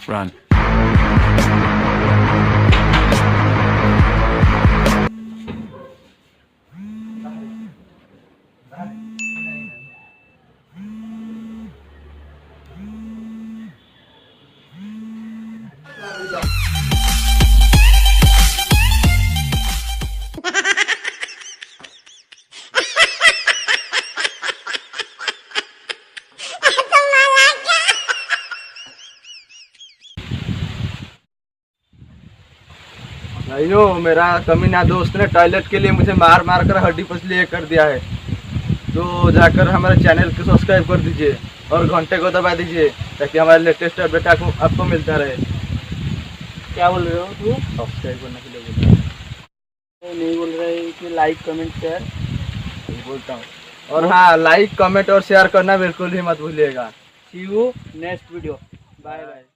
Run. भाइयों, मेरा कमीना दोस्त ने टॉयलेट के लिए मुझे मार मार कर हड्डी पसली एक कर दिया है। तो जाकर हमारे चैनल को सब्सक्राइब कर दीजिए और घंटे को दबा दीजिए ताकि हमारे लेटेस्ट अपडेट आपको मिलता रहे। क्या बोल रहे हो तू? सब्सक्राइब करने के लिए बोल रहा हूं। नहीं बोल रहे कि लाइक कमेंट शेयर? बोलता हूँ। और हाँ, लाइक कमेंट और शेयर करना बिल्कुल ही मत भूलिएगा। See you next video. Bye bye.